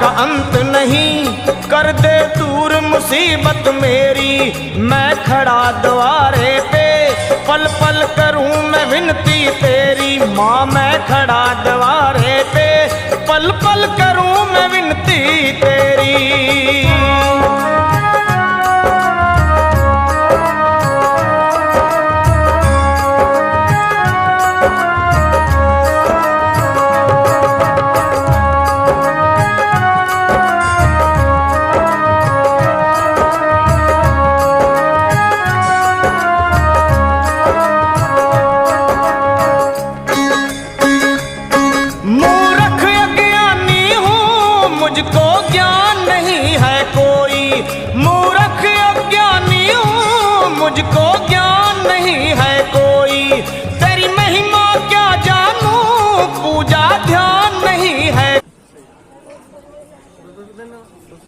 का अंत नहीं, कर दे दूर मुसीबत मेरी। मैं खड़ा द्वारे पे, पल पल करूं मैं विनती तेरी। माँ मैं खड़ा द्वारे पे, पल पल करूं मैं विनती तेरी। मूर्ख अज्ञानी हूँ, मुझको ज्ञान नहीं है कोई। मूर्ख अज्ञानी हूँ, मुझको ज्ञान नहीं है कोई। तेरी महिमा क्या जानूं, पूजा ध्यान नहीं है।